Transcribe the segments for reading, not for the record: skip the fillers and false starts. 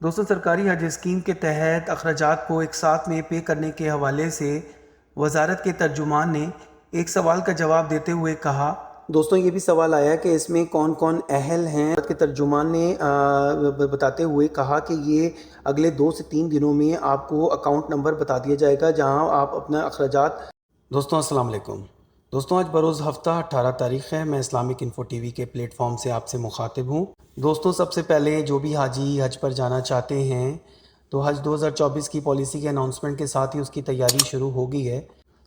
दोस्तों, सरकारी हज स्कीम के तहत अखराजात को एक साथ में पे करने के हवाले से वजारत के तर्जुमान ने एक सवाल का जवाब देते हुए कहा। दोस्तों, ये भी सवाल आया कि इसमें कौन कौन अहल हैं। वजारत के तर्जुमान ने बताते हुए कहा कि ये अगले 2 से 3 दिनों में आपको अकाउंट नंबर बता दिया जाएगा जहां आप अपना अखराजात। दोस्तों अस्सलाम वालेकुम। दोस्तों, आज बरोज़ हफ्ता 18 तारीख़ है। मैं इस्लामिक इन्फो टीवी के प्लेटफॉर्म से आपसे मुखातिब हूँ। दोस्तों, सबसे पहले जो भी हाजी हज पर जाना चाहते हैं तो हज 2024 की पॉलिसी के अनाउंसमेंट के साथ ही उसकी तैयारी शुरू हो गई है।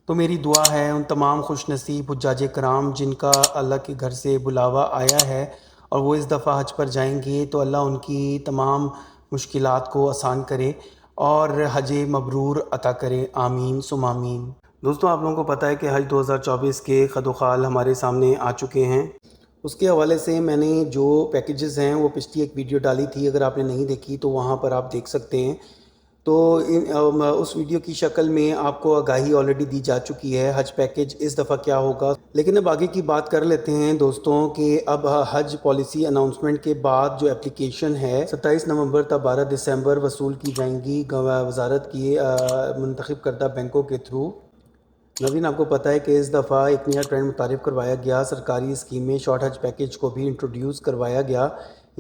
तो मेरी दुआ है उन तमाम खुश नसीब हुज्जाज कराम जिनका अल्लाह के घर से बुलावा आया है और वो इस दफ़ा हज पर जाएंगे तो अल्लाह उनकी तमाम मुश्किलात को आसान करे और हज मबरूर अता करे। आमीन सुम आमीन। दोस्तों, आप लोगों को पता है कि हज 2024 के खदोखाल हमारे सामने आ चुके हैं। उसके हवाले से मैंने जो पैकेजेस हैं वो पिछली एक वीडियो डाली थी, अगर आपने नहीं देखी तो वहाँ पर आप देख सकते हैं। तो उस वीडियो की शक्ल में आपको आगाही ऑलरेडी दी जा चुकी है हज पैकेज इस दफ़ा क्या होगा। लेकिन अब आगे की बात कर लेते हैं दोस्तों कि अब हज पॉलिसी अनाउंसमेंट के बाद जो एप्लीकेशन है 27 नवंबर तक 12 दिसंबर वसूल की जाएंगी वजारत की मुंतखब करदा बैंकों के थ्रू। नवीन, आपको पता है कि इस दफ़ा एक नया ट्रेंड मुतारिफ़ करवाया गया। सरकारी स्कीम में शॉर्ट हज पैकेज को भी इंट्रोड्यूस करवाया गया।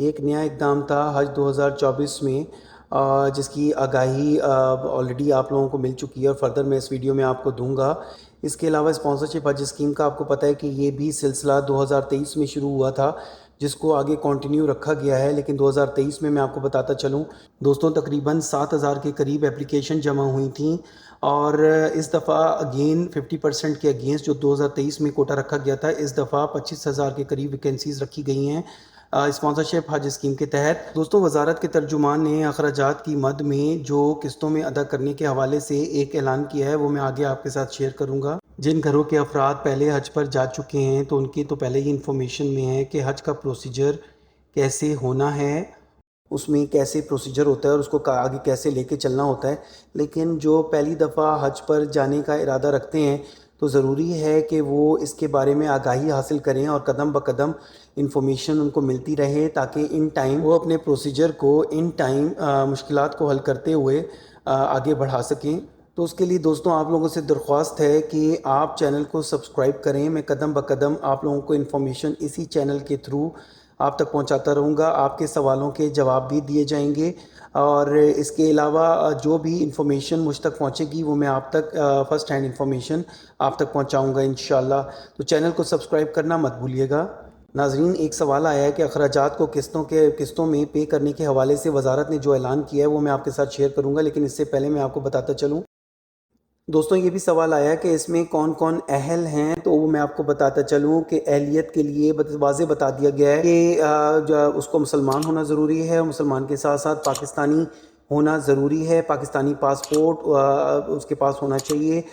एक नया इकदाम था हज 2024 में जिसकी आगाही ऑलरेडी आप लोगों को मिल चुकी है और फर्दर मैं इस वीडियो में आपको दूंगा। इसके अलावा स्पॉन्सरशिप हज स्कीम का आपको पता है कि ये भी सिलसिला 2023 में शुरू हुआ था जिसको आगे कंटिन्यू रखा गया है। लेकिन 2023 में मैं आपको बताता चलूँ दोस्तों, तकरीबन 7,000 के करीब एप्लीकेशन जमा हुई थी और इस दफ़ा अगेन 50% के अगेंस्ट जो 2023 में कोटा रखा गया था, इस दफ़ा 25,000 के करीब वैकेंसीज़ रखी गई हैं स्पॉन्सरशिप हज स्कीम के तहत। दोस्तों, वजारत के तर्जुमान ने अखराजात की मद में जो किस्तों में अदा करने के हवाले से एक ऐलान किया है वो मैं आगे आपके साथ शेयर करूँगा। जिन घरों के अफराद पहले हज पर जा चुके हैं तो उनकी तो पहले ही इन्फॉर्मेशन में है कि हज का प्रोसीजर कैसे होना है, उसमें कैसे प्रोसीजर होता है और उसको आगे कैसे लेके चलना होता है। लेकिन जो पहली दफ़ा हज पर जाने का इरादा रखते हैं तो ज़रूरी है कि वो इसके बारे में आगाही हासिल करें और कदम ब कदम इन्फॉर्मेशन उनको मिलती रहे ताकि इन टाइम वो अपने प्रोसीजर को इन टाइम मुश्किलात को हल करते हुए आगे बढ़ा सकें। तो उसके लिए दोस्तों आप लोगों से दरख्वास्त है कि आप चैनल को सब्सक्राइब करें। मैं कदम ब कदम आप लोगों को इन्फॉर्मेशन इसी चैनल के थ्रू आप तक पहुंचाता रहूँगा। आपके सवालों के जवाब भी दिए जाएंगे और इसके अलावा जो भी इंफॉर्मेशन मुझ तक पहुंचेगी वो मैं आप तक फ़र्स्ट हैंड इंफॉर्मेशन आप तक पहुंचाऊंगा इंशाल्लाह। तो चैनल को सब्सक्राइब करना मत भूलिएगा। नाजरीन, एक सवाल आया है कि अखराजात को किस्तों में पे करने के हवाले से वजारत ने जो ऐलान किया है वो मैं आपके साथ शेयर करूँगा। लेकिन इससे पहले मैं आपको बताता चलूँ दोस्तों, ये भी सवाल आया कि इसमें कौन कौन अहल हैं, तो वो मैं आपको बताता चलूँ कि अहलियत के लिए वाज़े बता दिया गया है कि जो उसको मुसलमान होना ज़रूरी है और मुसलमान के साथ साथ पाकिस्तानी होना ज़रूरी है। पाकिस्तानी पासपोर्ट उसके पास होना चाहिए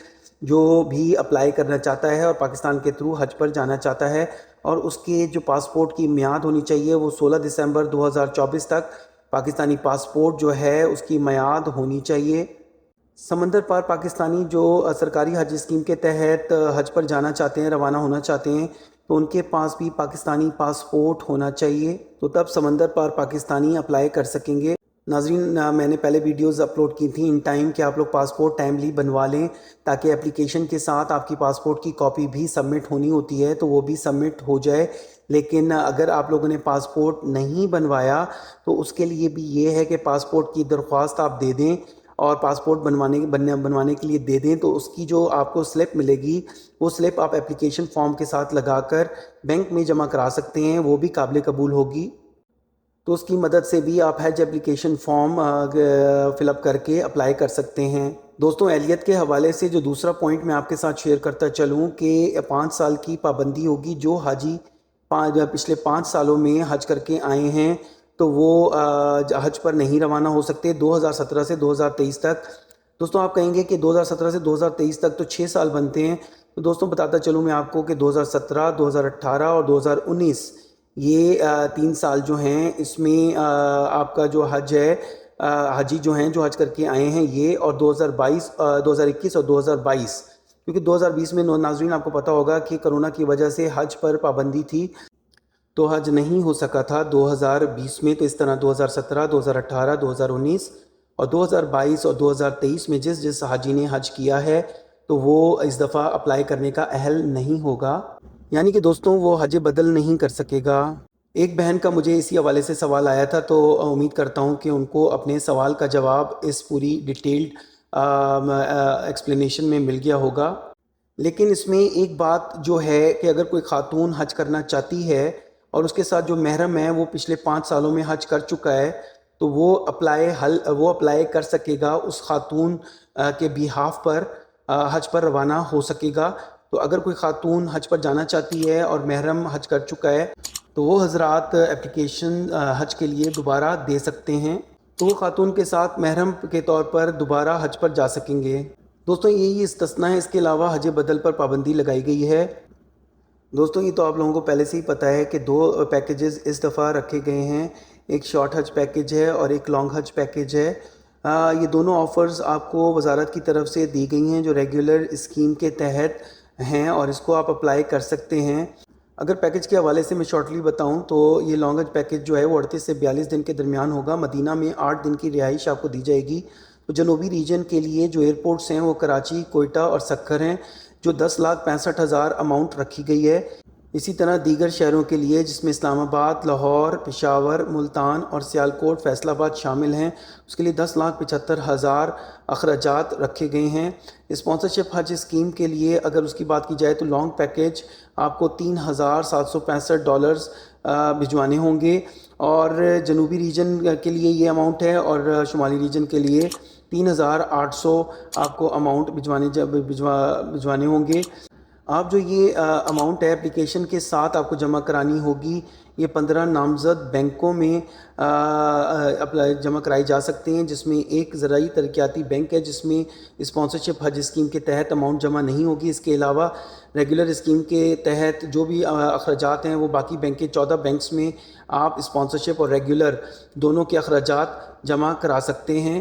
जो भी अप्लाई करना चाहता है और पाकिस्तान के थ्रू हज पर जाना चाहता है। और उसके जो पासपोर्ट की मियाद होनी चाहिए वो 16 दिसंबर 2024 तक पाकिस्तानी पासपोर्ट जो है उसकी मियाद होनी चाहिए। समंदर पार पाकिस्तानी जो सरकारी हज स्कीम के तहत हज पर जाना चाहते हैं, रवाना होना चाहते हैं, तो उनके पास भी पाकिस्तानी पासपोर्ट होना चाहिए, तो तब समंदर पार पाकिस्तानी अप्लाई कर सकेंगे। नाज़रीन, मैंने पहले वीडियोस अपलोड की थी इन टाइम कि आप लोग पासपोर्ट टाइमली बनवा लें ताकि एप्लीकेशन के साथ आपकी पासपोर्ट की कॉपी भी सबमिट होनी होती है तो वो भी सबमिट हो जाए। लेकिन अगर आप लोगों ने पासपोर्ट नहीं बनवाया तो उसके लिए भी ये है कि पासपोर्ट की दरख्वास्त आप दे दें और पासपोर्ट बनवाने के लिए दे दें तो उसकी जो आपको स्लिप मिलेगी वो स्लिप आप एप्लीकेशन फॉर्म के साथ लगाकर बैंक में जमा करा सकते हैं, वो भी काबिल कबूल होगी। तो उसकी मदद से भी आप हज एप्लीकेशन फॉर्म फिलअप करके अप्लाई कर सकते हैं। दोस्तों, अहलियत के हवाले से जो दूसरा पॉइंट मैं आपके साथ शेयर करता चलूँ कि 5 साल की पाबंदी होगी। जो हाजी पिछले 5 सालों में हज करके आए हैं तो वो हज पर नहीं रवाना हो सकते 2017 से 2023 तक। दोस्तों, आप कहेंगे कि 2017 से 2023 तक तो 6 साल बनते हैं। तो दोस्तों बताता चलूँ मैं आपको कि 2017, 2018 और 2019 ये 3 साल जो हैं इसमें आपका जो हज है हाजी जो हैं जो हज करके आए हैं ये, और 2022 2021 और 2022, क्योंकि 2020 में नाज़रीन आपको पता होगा कि कोरोना की वजह से हज पर पाबंदी थी। تو حج نہیں ہو سکا تھا 2020 میں، تو اس طرح 2017، 2018، 2019 اور 2022 اور 2023 میں جس حاجی نے حج کیا ہے تو وہ اس دفعہ اپلائی کرنے کا اہل نہیں ہوگا، یعنی کہ دوستوں وہ حج بدل نہیں کر سکے گا۔ ایک بہن کا مجھے اسی حوالے سے سوال آیا تھا، تو امید کرتا ہوں کہ ان کو اپنے سوال کا جواب اس پوری ڈیٹیلڈ ایکسپلینیشن میں مل گیا ہوگا۔ لیکن اس میں ایک بات جو ہے کہ اگر کوئی خاتون حج کرنا چاہتی ہے اور اس کے ساتھ جو محرم ہے وہ پچھلے 5 سالوں میں حج کر چکا ہے، تو وہ اپلائی کر سکے گا، اس خاتون کے بیہاف پر حج پر روانہ ہو سکے گا۔ تو اگر کوئی خاتون حج پر جانا چاہتی ہے اور محرم حج کر چکا ہے تو وہ حضرات اپلیکیشن حج کے لیے دوبارہ دے سکتے ہیں، تو وہ خاتون کے ساتھ محرم کے طور پر دوبارہ حج پر جا سکیں گے۔ دوستوں یہی استثناء ہے، اس کے علاوہ حج بدل پر پابندی لگائی گئی ہے۔ دوستوں یہ تو آپ لوگوں کو پہلے سے ہی پتہ ہے کہ 2 پیکیجز اس دفعہ رکھے گئے ہیں، ایک شارٹ حج پیکیج ہے اور ایک لانگ حج پیکیج ہے۔ یہ دونوں آفرز آپ کو وزارت کی طرف سے دی گئی ہیں جو ریگولر اسکیم کے تحت ہیں، اور اس کو آپ اپلائی کر سکتے ہیں۔ اگر پیکیج کے حوالے سے میں شارٹلی بتاؤں تو یہ لانگ حج پیکیج جو ہے وہ 38 سے 42 دن کے درمیان ہوگا۔ مدینہ میں 8 دن کی رہائش آپ کو دی جائے گی۔ تو جنوبی ریجن کے لیے جو ایئرپورٹس ہیں وہ کراچی، کوئٹہ اور سکھر ہیں، جو 10,65,000 اماؤنٹ رکھی گئی ہے۔ اسی طرح دیگر شہروں کے لیے جس میں اسلام آباد، لاہور، پشاور، ملتان اور سیالکوٹ، فیصل آباد شامل ہیں، اس کے لیے 10,75,000 اخراجات رکھے گئے ہیں۔ اسپانسرشپ حج اسکیم کے لیے اگر اس کی بات کی جائے تو لانگ پیکیج آپ کو $3,765 بھجوانے ہوں گے، اور جنوبی ریجن کے لیے یہ اماؤنٹ ہے، اور شمالی ریجن کے لیے 3,800 آپ کو اماؤنٹ بھجوانے ہوں گے۔ آپ جو یہ اماؤنٹ ہے اپلیکیشن کے ساتھ آپ کو جمع کرانی ہوگی، یہ 15 نامزد بینکوں میں جمع کرائی جا سکتے ہیں، جس میں ایک زرعی ترقیاتی بینک ہے جس میں اسپانسرشپ حج اسکیم کے تحت اماؤنٹ جمع نہیں ہوگی۔ اس کے علاوہ ریگولر اسکیم کے تحت جو بھی اخراجات ہیں وہ باقی 14 بینکس میں آپ اسپانسرشپ اور ریگولر دونوں کے اخراجات جمع کرا سکتے ہیں۔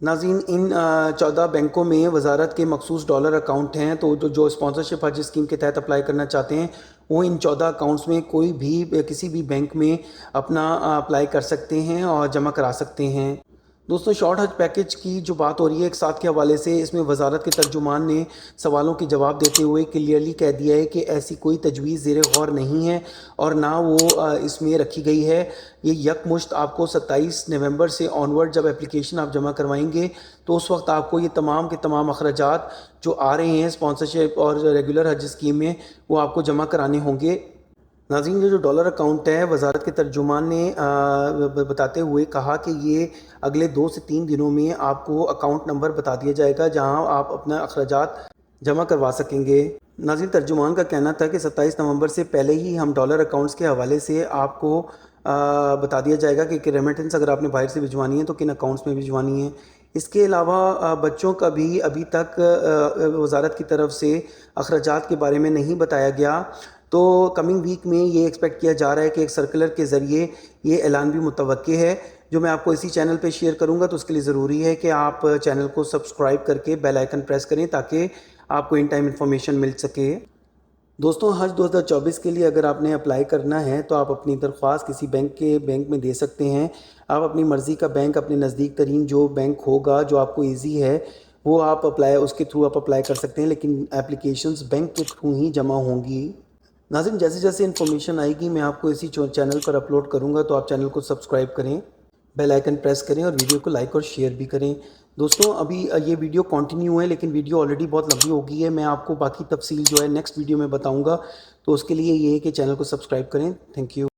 ناظرین ان 14 بینکوں میں وزارت کے مخصوص ڈالر اکاؤنٹ ہیں، تو جو اسپانسرشپ حج اسکیم کے تحت اپلائی کرنا چاہتے ہیں وہ ان 14 اکاؤنٹس میں کسی بھی بینک میں اپنا اپلائی کر سکتے ہیں اور جمع کرا سکتے ہیں۔ دوستوں شارٹ حج پیکیج کی جو بات ہو رہی ہے ایک ساتھ کے حوالے سے، اس میں وزارت کے ترجمان نے سوالوں کے جواب دیتے ہوئے کلیئرلی کہہ دیا ہے کہ ایسی کوئی تجویز زیر غور نہیں ہے اور نہ وہ اس میں رکھی گئی ہے۔ یہ یکمشت آپ کو 27 نومبر سے آنورڈ جب اپلیکیشن آپ جمع کروائیں گے تو اس وقت آپ کو یہ تمام کے تمام اخراجات جو آ رہے ہیں اسپانسرشپ اور ریگولر حج اسکیم میں وہ آپ کو جمع کرانے ہوں گے۔ ناظرین یہ جو ڈالر اکاؤنٹ ہے وزارت کے ترجمان نے بتاتے ہوئے کہا کہ یہ اگلے 2 سے 3 دنوں میں آپ کو اکاؤنٹ نمبر بتا دیا جائے گا جہاں آپ اپنا اخراجات جمع کروا سکیں گے۔ ناظرین ترجمان کا کہنا تھا کہ 27 نومبر سے پہلے ہی ہم ڈالر اکاؤنٹس کے حوالے سے آپ کو بتا دیا جائے گا کہ ریمیٹنس اگر آپ نے باہر سے بھجوانی ہے تو کن اکاؤنٹس میں بھجوانی ہے۔ اس کے علاوہ بچوں کا بھی ابھی تک وزارت کی طرف سے اخراجات کے بارے میں نہیں بتایا گیا، تو کمنگ ویک میں یہ ایکسپیکٹ کیا جا رہا ہے کہ ایک سرکولر کے ذریعے یہ اعلان بھی متوقع ہے جو میں آپ کو اسی چینل پہ شیئر کروں گا۔ تو اس کے لیے ضروری ہے کہ آپ چینل کو سبسکرائب کر کے بیل آئیکن پریس کریں تاکہ آپ کو ان ٹائم انفارمیشن مل سکے۔ دوستوں حج 2024 کے لیے اگر آپ نے اپلائی کرنا ہے تو آپ اپنی درخواست کسی بینک میں دے سکتے ہیں۔ آپ اپنی مرضی کا بینک، اپنے نزدیک ترین جو بینک ہوگا جو آپ کو ایزی ہے وہ آپ اس کے تھرو آپ اپلائی کر سکتے ہیں، لیکن اپلیکیشنز بینک کے تھرو ہی جمع ہوں گی۔ ناظرین جیسے جیسے انفارمیشن آئے گی میں آپ کو اسی چینل پر اپلوڈ کروں گا، تو آپ چینل کو سبسکرائب کریں، بیل آئیکن پریس کریں اور ویڈیو کو لائک اور شیئر بھی کریں۔ دوستوں ابھی یہ ویڈیو کنٹینیو ہے لیکن ویڈیو آلریڈی بہت لمبی ہو گئی ہے، میں آپ کو باقی تفصیل جو ہے نیکسٹ ویڈیو میں بتاؤں گا، تو اس کے لیے یہ ہے کہ چینل کو سبسکرائب کریں۔ Thank you.